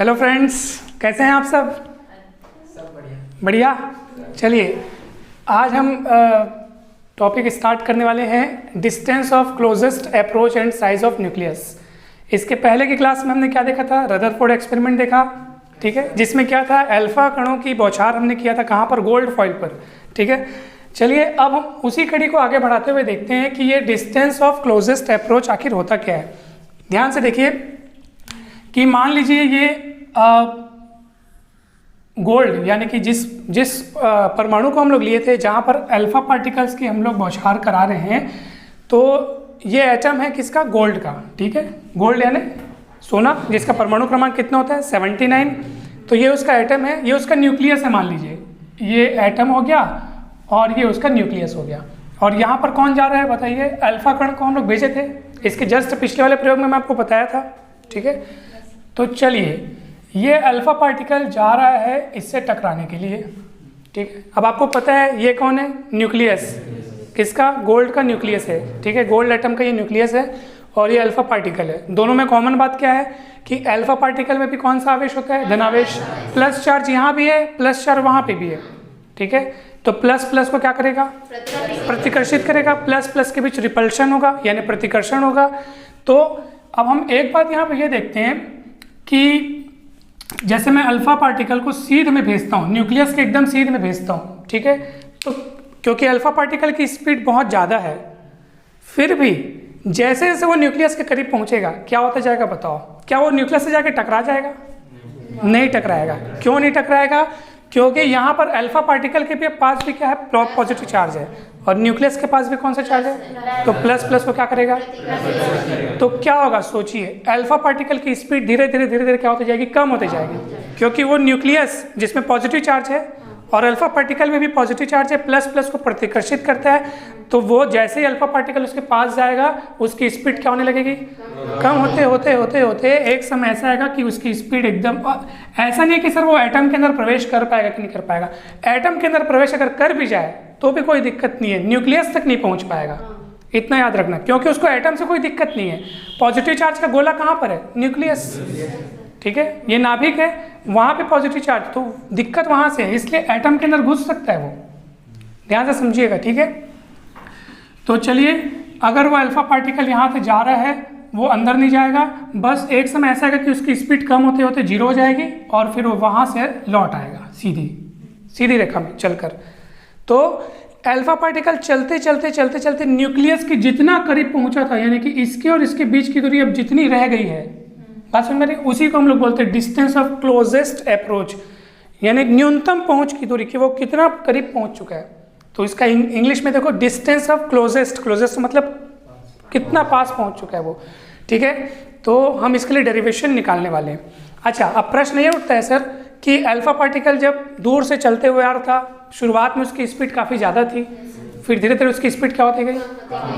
Hello friends, कैसे हैं आप सब? सब बढ़िया। बढ़िया। चलिए आज हम टॉपिक स्टार्ट करने वाले हैं distance of closest approach and size of nucleus. इसके पहले की क्लास में हमने क्या देखा था? रदरफोर्ड एक्सपेरिमेंट देखा, ठीक है, जिसमें क्या था, अल्फा कणों की बौछार हमने किया था कहाँ पर? गोल्ड फॉइल पर, ठीक है। चलिए अब हम उसी कड़ी को आगे बढ़ाते हुए देखते हैं कि ये डिस्टेंस ऑफ क्लोजेस्ट अप्रोच आखिर होता क्या है। ध्यान से देखिए कि मान लीजिए ये गोल्ड यानी कि जिस परमाणु को हम लोग लिए थे जहाँ पर अल्फा पार्टिकल्स की हम लोग बौछार करा रहे हैं, तो ये एटम है किसका? गोल्ड का, ठीक है। गोल्ड यानी सोना, जिसका परमाणु क्रमांक कितना होता है? 79। तो ये उसका एटम है, ये उसका न्यूक्लियस है। मान लीजिए ये एटम हो गया और ये उसका न्यूक्लियस हो गया। और यहाँ पर कौन जा रहा है बताइए? अल्फा कण को हम लोग भेजे थे, इसके जस्ट पिछले वाले प्रयोग में मैं आपको बताया था, ठीक है। तो चलिए ये अल्फा पार्टिकल जा रहा है इससे टकराने के लिए, ठीक है। अब आपको पता है ये कौन है? न्यूक्लियस। किसका? गोल्ड का न्यूक्लियस है, ठीक है। गोल्ड एटम का ये न्यूक्लियस है और ये अल्फा पार्टिकल है। दोनों में कॉमन बात क्या है कि अल्फा पार्टिकल में भी कौन सा आवेश होता है? धनावेश। प्लस चार्ज यहाँ भी है, प्लस चार्ज वहाँ पे भी है, ठीक है। तो प्लस प्लस को क्या करेगा? प्रतिकर्षित करेगा। प्लस प्लस के बीच रिपल्शन होगा यानी प्रतिकर्षण होगा। तो अब हम एक बात यहाँ पे ये देखते हैं कि जैसे मैं अल्फा पार्टिकल को सीध में भेजता हूँ, न्यूक्लियस के एकदम सीध में भेजता हूँ, ठीक है। तो क्योंकि अल्फा पार्टिकल की स्पीड बहुत ज़्यादा है, फिर भी जैसे जैसे वो न्यूक्लियस के करीब पहुँचेगा क्या होता जाएगा बताओ? क्या वो न्यूक्लियस से जाके टकरा जाएगा? नहीं टकराएगा। क्यों नहीं टकराएगा? क्योंकि यहाँ पर अल्फा पार्टिकल के पास भी क्या है? पॉजिटिव चार्ज है और न्यूक्लियस के पास भी कौन सा चार्ज है? तो प्लस प्लस को क्या करेगा? तो क्या होगा सोचिए, अल्फा पार्टिकल की स्पीड धीरे धीरे क्या होती जाएगी? कम होती जाएगी, क्योंकि वो न्यूक्लियस जिसमें पॉजिटिव चार्ज है और अल्फा पार्टिकल में भी पॉजिटिव चार्ज है, प्लस प्लस को प्रतिकर्षित करता है। तो वो जैसे ही अल्फा पार्टिकल उसके पास जाएगा उसकी स्पीड क्या होने लगेगी? कम होते एक समय ऐसा आएगा कि उसकी स्पीड एकदम, ऐसा नहीं है कि सर वो एटम के अंदर प्रवेश कर पाएगा कि नहीं कर पाएगा। एटम के अंदर प्रवेश अगर कर भी जाए तो भी कोई दिक्कत नहीं है, न्यूक्लियस तक नहीं पहुंच पाएगा। इतना याद रखना, क्योंकि उसको एटम से कोई दिक्कत नहीं है। पॉजिटिव चार्ज का गोला कहाँ पर है? न्यूक्लियस, ठीक है। ये नाभिक है, वहाँ पे पॉजिटिव चार्ज, तो दिक्कत वहाँ से है, इसलिए एटम के अंदर घुस सकता है वो। ध्यान से समझिएगा, ठीक है। तो चलिए अगर वो अल्फा पार्टिकल यहाँ से जा रहा है, वो अंदर नहीं जाएगा, बस एक समय ऐसा आएगा कि उसकी स्पीड कम होते होते जीरो हो जाएगी और फिर वो वहाँ से लौट आएगा सीधी रेखा में चलकर। तो अल्फा पार्टिकल चलते न्यूक्लियस के जितना करीब पहुँचा था, यानी कि इसके और इसके बीच की दूरी अब जितनी रह गई है, बात समझ में आ रही है? उसी को हम लोग बोलते हैं डिस्टेंस ऑफ क्लोजेस्ट अप्रोच, यानी न्यूनतम पहुँच की दूरी, कि वो कितना करीब पहुँच चुका है। तो इसका इंग्लिश में देखो डिस्टेंस ऑफ क्लोजेस्ट मतलब कितना पास पहुंच चुका है वो, ठीक है। तो हम इसके लिए डेरिवेशन निकालने वाले हैं। अच्छा, अब प्रश्न ये उठता है सर कि अल्फा पार्टिकल जब दूर से चलते हुए आ रहा था, शुरुआत में उसकी स्पीड काफ़ी ज़्यादा थी, फिर धीरे धीरे उसकी स्पीड क्या होती गई?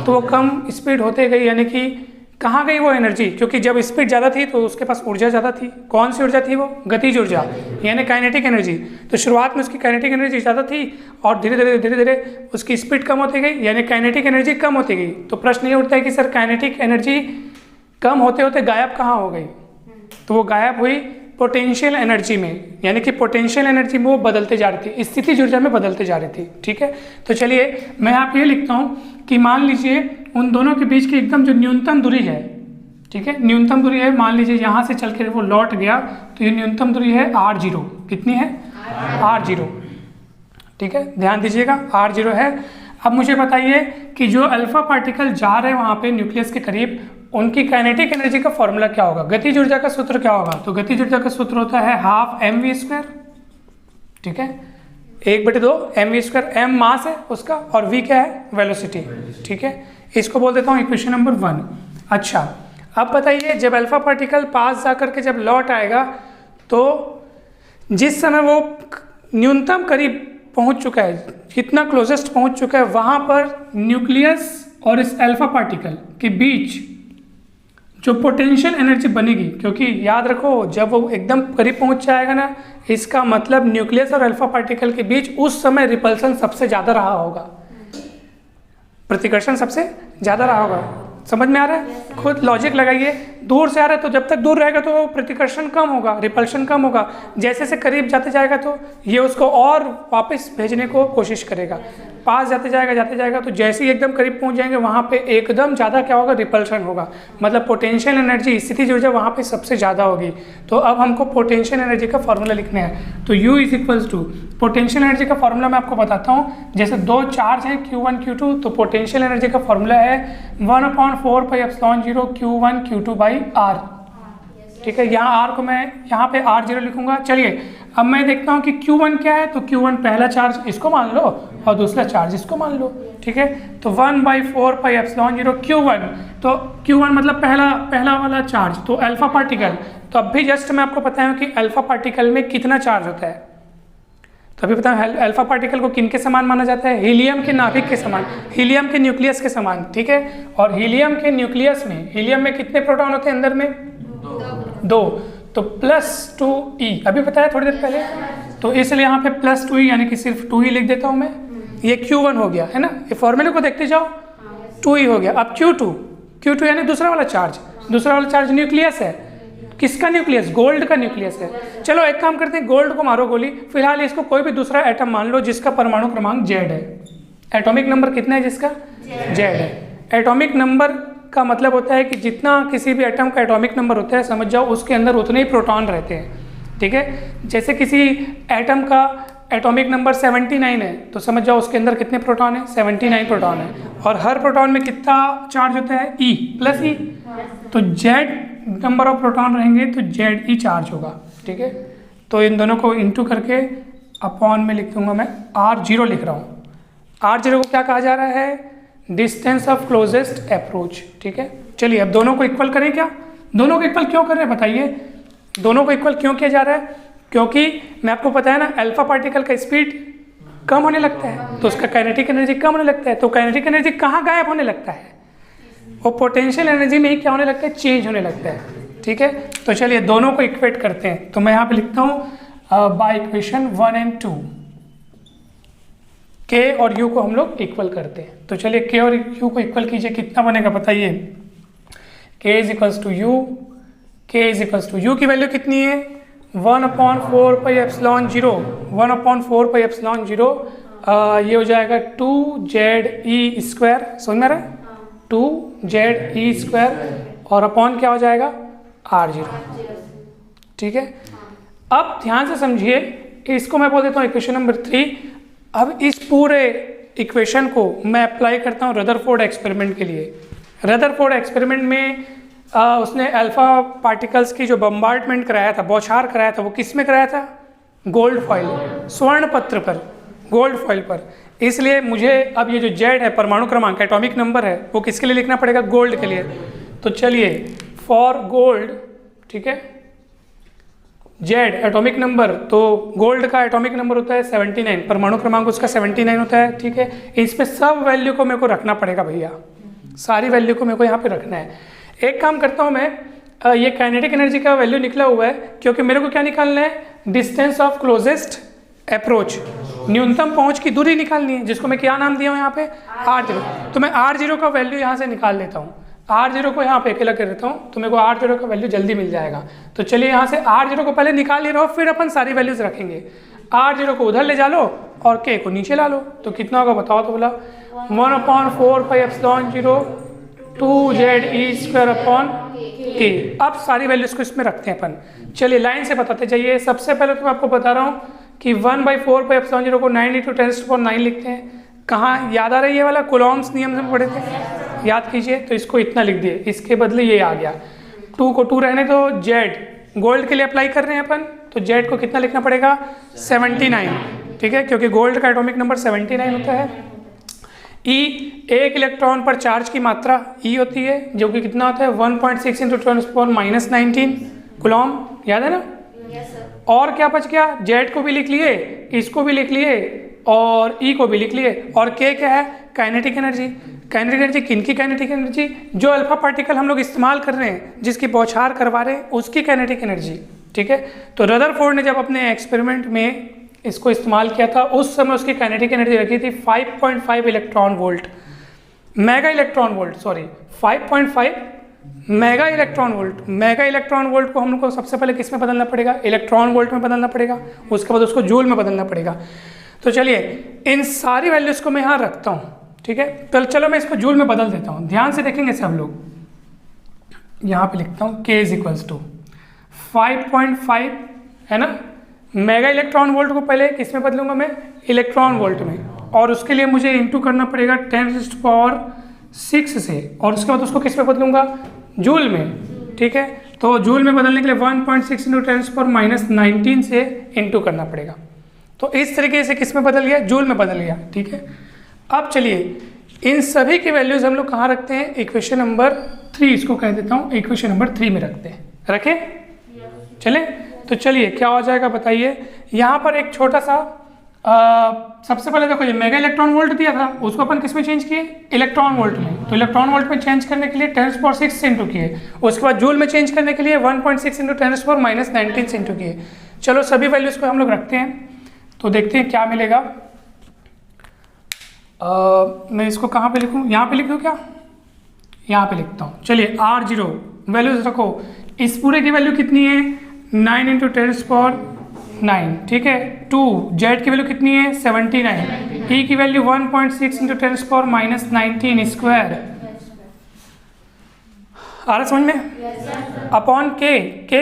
तो वो कम स्पीड होते गई, यानी कि कहाँ गई वो एनर्जी? क्योंकि जब स्पीड ज़्यादा थी तो उसके पास ऊर्जा ज़्यादा थी। कौन सी ऊर्जा थी वो? गतिज ऊर्जा यानी काइनेटिक एनर्जी। तो शुरुआत में उसकी काइनेटिक एनर्जी ज़्यादा थी और धीरे धीरे उसकी स्पीड कम होती गई, यानी काइनेटिक एनर्जी कम होती गई। तो प्रश्न ये उठता है कि सर काइनेटिक एनर्जी कम होते होते गायब कहाँ हो गई? तो वो गायब हुई पोटेंशियल एनर्जी में, यानी कि पोटेंशियल एनर्जी में वो बदलते जा रही थी, स्थितिज ऊर्जा में बदलते जा रही थी, ठीक है। तो चलिए मैं आप ये लिखता हूँ कि मान लीजिए उन दोनों के बीच की एकदम जो न्यूनतम दूरी है, ठीक है, न्यूनतम दूरी है, मान लीजिए यहाँ से चल के वो लौट गया, तो ये न्यूनतम दूरी है r0। कितनी है? r0, ठीक है, ध्यान दीजिएगा r0 है। अब मुझे बताइए कि जो अल्फा पार्टिकल जा रहे हैं वहाँ पे न्यूक्लियस के करीब, उनकी काइनेटिक एनर्जी का फॉर्मूला क्या होगा? गतिज ऊर्जा का सूत्र क्या होगा? तो गतिज ऊर्जा का सूत्र होता है 12mv², ठीक है, 1/2 mv²। m मास है उसका और v क्या है? वेलोसिटी, ठीक है। इसको बोल देता हूँ इक्वेशन नंबर 1। अच्छा, अब बताइए जब अल्फा पार्टिकल पास जा करके जब लौट आएगा, तो जिस समय वो न्यूनतम करीब पहुँच चुका है, कितना क्लोजेस्ट पहुँच चुका है, वहाँ पर न्यूक्लियस और इस अल्फा पार्टिकल के बीच जो पोटेंशियल एनर्जी बनेगी, क्योंकि याद रखो जब वो एकदम करीब पहुंच जाएगा ना, इसका मतलब न्यूक्लियस और अल्फा पार्टिकल के बीच उस समय रिपल्सन सबसे ज़्यादा रहा होगा, प्रतिकर्षण सबसे ज़्यादा रहा होगा। समझ में आ रहा है? खुद लॉजिक लगाइए। दूर से आ रहा है तो जब तक दूर रहेगा तो प्रतिकर्षण कम होगा, रिपल्शन कम होगा। जैसे से करीब जाते जाएगा तो ये उसको और वापस भेजने को कोशिश करेगा। पास जाते जाएगा तो जैसे ही एकदम करीब पहुंच जाएंगे वहाँ पे एकदम ज़्यादा क्या होगा, रिपल्शन होगा। मतलब पोटेंशियल एनर्जी, स्थितिज ऊर्जा वहाँ पे सबसे ज़्यादा होगी। तो अब हमको पोटेंशियल एनर्जी का फॉर्मूला लिखना है। तो U is equals to, potential energy का फॉर्मूला मैं आपको बताता हूँ। जैसे दो चार्ज हैं Q1 Q2, तो पोटेंशियल एनर्जी का फॉर्मूला है 1/4πε0 Q1 Q2 बाई R। ठीक है, यहाँ R को मैं यहाँ पे R0 लिखूंगा। चलिए अब मैं देखता हूँ कि Q1 क्या है। तो Q1 पहला चार्ज इसको मान लो और दूसरा चार्ज इसको मान लो। ठीक है, तो 1/4πε0 Q1, तो Q1 मतलब पहला वाला चार्ज, तो अल्फा पार्टिकल। तो अब भी जस्ट मैं आपको बताऊँ कि अल्फा पार्टिकल में कितना चार्ज होता है। तो अभी बताऊँ अल्फा पार्टिकल को किन के समान माना जाता है? हीलियम के नाभिक के समान, हीलियम के न्यूक्लियस के समान। ठीक है, और हीलियम के न्यूक्लियस में, हीलियम में कितने प्रोटॉन होते हैं अंदर में? दो। तो +2e अभी बताया थोड़ी देर पहले, तो इसलिए यहाँ पे +2e यानी कि सिर्फ 2e लिख देता हूँ मैं। ये Q1 हो गया है ना, ये फॉर्मूले को देखते जाओ, 2e हो गया। अब Q2 यानी दूसरा वाला चार्ज न्यूक्लियस है। किसका न्यूक्लियस? गोल्ड का न्यूक्लियस है। चलो एक काम करते हैं, गोल्ड को मारो गोली। फिलहाल इसको कोई भी दूसरा एटम मान लो जिसका परमाणु क्रमांक Z है। एटॉमिक नंबर कितना है जिसका? Z है। एटॉमिक नंबर का मतलब होता है कि जितना किसी भी एटम का एटॉमिक नंबर होता है, समझ जाओ उसके अंदर उतने ही प्रोटॉन रहते हैं। ठीक है, जैसे किसी एटम का एटॉमिक नंबर 79 है, तो समझ जाओ उसके अंदर कितने प्रोटॉन है? 79 प्रोटॉन है। और हर प्रोटॉन में कितना चार्ज होता है? E + E। तो Z नंबर ऑफ प्रोटॉन रहेंगे तो Ze चार्ज होगा। ठीक है, तो इन दोनों को इंटू करके अपॉन में लिख दूंगा मैं, R0 लिख रहा हूँ। R0 को क्या कहा जा रहा है? Distance of closest approach. ठीक है, चलिए अब दोनों को इक्वल करें। क्या दोनों को इक्वल क्यों कर रहे हैं बताइए? दोनों को इक्वल क्यों किया जा रहा है? क्योंकि मैं आपको पता है ना, अल्फा पार्टिकल का स्पीड कम होने लगता है तो उसका काइनेटिक एनर्जी कम होने लगता है। तो काइनेटिक एनर्जी कहाँ गायब होने लगता है? वो पोटेंशियल एनर्जी में ही क्या होने लगता है? चेंज होने लगता है। ठीक है, तो चलिए दोनों को इक्वेट करते हैं। तो मैं यहाँ पे लिखता हूँ बाय इक्वेशन 1 और 2 K और U को हम लोग इक्वल करते हैं। तो चलिए K और U को इक्वल कीजिए, कितना बनेगा बताइए? K is equals to U, K is equals to U की वैल्यू कितनी है? 1/4πε0, 1/4πε0 ये हो जाएगा 2ZE²। समझ में आ रहा है? 2ZE² और अपॉन क्या हो जाएगा? R0। ठीक है, अब ध्यान से समझिए, इसको मैं बोल देता हूँ इक्वेशन नंबर 3। अब इस पूरे इक्वेशन को मैं अप्लाई करता हूँ रदरफोर्ड एक्सपेरिमेंट के लिए। रदरफोर्ड एक्सपेरिमेंट में उसने अल्फा पार्टिकल्स की जो बम्बार्डमेंट कराया था, बौछार कराया था, वो किस में कराया था? गोल्ड फॉइल, स्वर्ण पत्र पर, गोल्ड फॉइल पर। इसलिए मुझे अब ये जो Z है, परमाणु क्रमांक, एटॉमिक नंबर है, वो किसके लिए लिखना पड़ेगा? गोल्ड के लिए। तो चलिए फॉर गोल्ड, ठीक है, Z एटॉमिक नंबर, तो गोल्ड का एटॉमिक नंबर होता है 79, परमाणु क्रमांक उसका 79 होता है। ठीक है, इस पे सब वैल्यू को मेरे को रखना पड़ेगा भैया, सारी वैल्यू को मेरे को यहाँ पे रखना है। एक काम करता हूँ मैं, ये काइनेटिक एनर्जी का वैल्यू निकला हुआ है क्योंकि मेरे को क्या निकालना है? डिस्टेंस ऑफ क्लोजेस्ट अप्रोच, न्यूनतम पहुँच की दूरी निकालनी है, जिसको मैं क्या नाम दिया हूँ यहाँ पे? R0। तो मैं R0 का वैल्यू यहाँ से निकाल लेता हूँ, R0 को यहाँ पे अकेला कर देता हूँ, तो मेरे को R0 का वैल्यू जल्दी मिल जाएगा। तो चलिए यहाँ से R0 को पहले निकाल ले रहा हूँ, फिर अपन सारी वैल्यूज रखेंगे। R0 को उधर ले जा लो और K को नीचे ला लो, तो कितना होगा बताओ तो? बोला 1/4πε0 2ZE² अपॉन K। अब सारी वैल्यूज को इसमें रखते हैं अपन। चलिए लाइन से बताते जाइए। सबसे पहले तो मैं आपको बता रहा हूँ कि 1/4πε0 को 9 × 10⁻⁹ लिखते हैं। कहाँ याद आ रहा है? ये वाला कूलॉम्स नियम से पढ़े थे, याद कीजिए। तो इसको इतना लिख दिए, इसके बदले ये आ गया। 2 को 2 रहने तो Z गोल्ड के लिए अप्लाई कर रहे हैं अपन, तो Z को कितना लिखना पड़ेगा? 79। ठीक है, क्योंकि गोल्ड का एटॉमिक नंबर 79 होता है। E एक इलेक्ट्रॉन पर चार्ज की मात्रा E होती है, जो कि कितना होता है? 1.6 × 10⁻⁻19 कूलॉम, याद है ना? और क्या बच गया? Z को भी लिख लिए, इसको भी लिख लिए और E को भी लिख लिए। और K क्या है? Kinetic energy. काइनेटिक एनर्जी किनकी काइनेटिक एनर्जी? जो अल्फा पार्टिकल हम लोग इस्तेमाल कर रहे हैं, जिसकी बौछार करवा रहे हैं, उसकी काइनेटिक एनर्जी। ठीक है, तो रदरफोर्ड ने जब अपने एक्सपेरिमेंट में इसको इस्तेमाल किया था, उस समय उसकी काइनेटिक एनर्जी रखी थी 5.5 electron volt. Mega electron volt, sorry 5.5 mega electron volt. Mega electron volt को हम लोग को सबसे पहले किस में बदलना पड़ेगा? इलेक्ट्रॉन वोल्ट में बदलना पड़ेगा, उसके बाद उसको जूल में बदलना पड़ेगा। तो चलिए इन सारी वैल्यूज़ को मैं यहाँ रखता हूँ, ठीक है। तो चलो मैं इसको जूल में बदल देता हूँ, ध्यान से देखेंगे सब लोग। यहाँ पे लिखता हूँ K = 5.5 है ना। मेगा इलेक्ट्रॉन वोल्ट को पहले किस में बदलूंगा मैं? इलेक्ट्रॉन वोल्ट में, और उसके लिए मुझे इंटू करना पड़ेगा 10⁻⁶ से, और उसके बाद उसको किस में बदलूंगा? जूल में, ठीक है। तो जूल में बदलने के लिए 1.6 × 10⁻⁹ से इंटू करना पड़ेगा। तो इस तरीके से किस में बदल गया? जूल में बदल गया, ठीक है। अब चलिए इन सभी की वैल्यूज हम लोग कहाँ रखते हैं? इक्वेशन नंबर 3, इसको कह देता हूँ इक्वेशन नंबर 3 में रखते हैं। रखें? चले तो चलिए क्या हो जाएगा बताइए। यहाँ पर एक छोटा सा सबसे पहले देखो ये मेगा इलेक्ट्रॉन वोल्ट दिया था, उसको अपन किस में चेंज किए? इलेक्ट्रॉन वोल्ट में। तो इलेक्ट्रॉन वोल्ट में चेंज करने के लिए 10⁻⁶ से इंटू किए, उसके बाद जूल में चेंज करने के लिए 1.6 × 10⁻⁻19 से इंटू किए। चलो सभी वैल्यूज को हम लोग रखते हैं, तो देखते हैं क्या मिलेगा। मैं इसको कहाँ पे लिखूँ? यहाँ पे लिखूँ क्या? यहाँ पे लिखता हूँ। चलिए R0 वैल्यूज रखो। इस पूरे की वैल्यू कितनी है? 9 × 10⁻⁹, ठीक है। 2 Z की वैल्यू कितनी है? 79। E की वैल्यू 1.6 × 10⁻⁻19 स्क्वायर। आ रहा समझ में? अपॉन K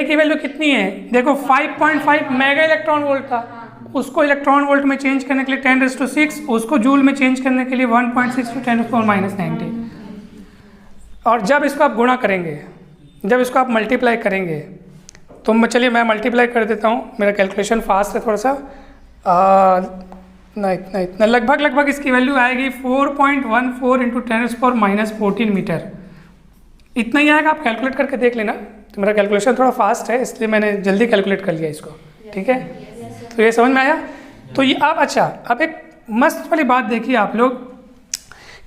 की वैल्यू कितनी है? देखो 5.5 मेगा इलेक्ट्रॉन वोल्ट था, उसको इलेक्ट्रॉन वोल्ट में चेंज करने के लिए 10⁻⁶, उसको जूल में चेंज करने के लिए 1.6 × 10⁻⁻19। और जब इसको आप गुणा करेंगे, जब इसको आप मल्टीप्लाई करेंगे, तो चलिए मैं मल्टीप्लाई कर देता हूँ, मेरा कैलकुलेशन फास्ट है थोड़ा सा। इतना लगभग इसकी वैल्यू आएगी 4.14 × 10⁻⁻14 मीटर। इतना ही आएगा, आप कैलकुलेट करके देख लेना। तो मेरा कैलकुलेशन थोड़ा फास्ट है, इसलिए मैंने जल्दी कैलकुलेट कर लिया इसको, ठीक है। तो ये समझ में आया? तो ये आप अच्छा, अब एक मस्त वाली बात देखिए आप लोग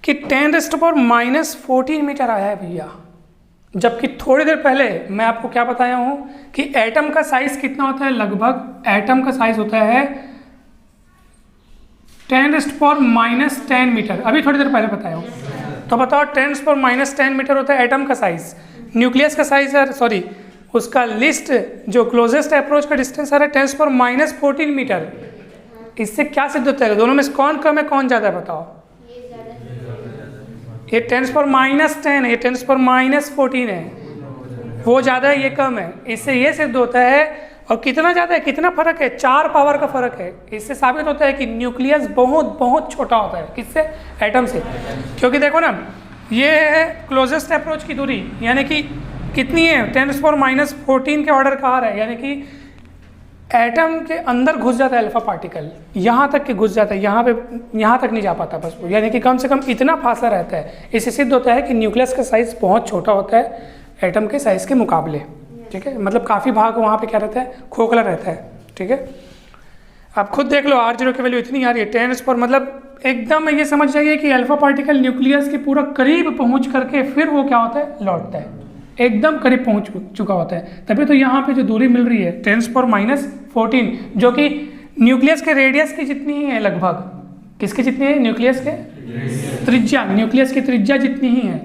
कि 10⁻⁻14 मीटर आया है भैया, जबकि थोड़ी देर पहले मैं आपको क्या बताया हूँ कि एटम का साइज कितना होता है? लगभग एटम का साइज होता है 10⁻⁻10 मीटर, अभी थोड़ी देर पहले बताया हूँ। तो बताओ 10⁻⁻10 मीटर होता है एटम का साइज। न्यूक्लियस का साइज है, सॉरी उसका लिस्ट जो क्लोजेस्ट अप्रोच का डिस्टेंस आ रहा है 10⁻⁻14 मीटर। इससे क्या सिद्ध होता है? दोनों में से कौन कम है कौन ज़्यादा है बताओ? ये 10⁻⁻10 है, ये 10⁻⁻14 है, वो ज़्यादा है ये कम है। इससे ये सिद्ध होता है, और कितना ज़्यादा है, कितना फर्क है? 4 पावर का फर्क है। इससे साबित होता है कि न्यूक्लियस बहुत बहुत छोटा होता है। किससे? एटम से। क्योंकि देखो ना, ये है क्लोजेस्ट अप्रोच की दूरी, यानी कि कितनी है? 10⁻⁻14 के ऑर्डर का आ रहा है, यानी कि एटम के अंदर घुस जाता है अल्फा पार्टिकल, यहाँ तक कि घुस जाता है, यहाँ तक नहीं जा पाता बस वो, यानी कि कम से कम इतना फासला रहता है। इससे सिद्ध होता है कि न्यूक्लियस का साइज़ बहुत छोटा होता है एटम के साइज़ के मुकाबले, ठीक है। मतलब काफ़ी भाग वहाँ पे क्या रहता है? खोखला रहता है, ठीक है। आप खुद देख लो R0 की वैल्यू इतनी आ रही है 10 मतलब एकदम ये समझ जाइए कि अल्फा पार्टिकल न्यूक्लियस के पूरा करीब पहुँच करके फिर वो क्या होता है? लौटता है, एकदम करीब पहुंच चुका होता है। तभी तो यहाँ पे जो दूरी मिल रही है 10⁻⁻14, जो कि न्यूक्लियस के रेडियस की जितनी ही है लगभग। किसकी जितनी है? न्यूक्लियस के त्रिज्या, न्यूक्लियस की त्रिज्या जितनी ही है,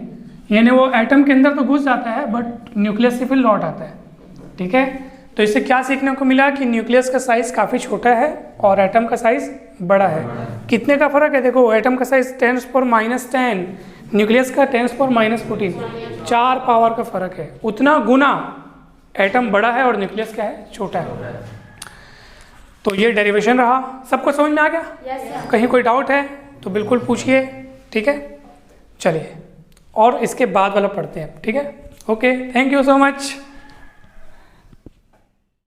यानी वो एटम के अंदर तो घुस जाता है बट न्यूक्लियस से फिर लौट आता है, ठीक है। तो इससे क्या सीखने को मिला कि न्यूक्लियस का साइज़ काफ़ी छोटा है और एटम का साइज़ बड़ा है। कितने का फ़र्क है? देखो एटम का साइज़ 10⁻⁻10, न्यूक्लियस का 10⁻⁻14, 4 पावर का फ़र्क है। उतना गुना एटम बड़ा है और न्यूक्लियस क्या है? छोटा है। तो ये डेरिवेशन रहा, सबको समझ में आ गया? yes, कहीं कोई डाउट है तो बिल्कुल पूछिए, ठीक है। चलिए और इसके बाद वाला पढ़ते हैं, ठीक है। Okay, thank you so much.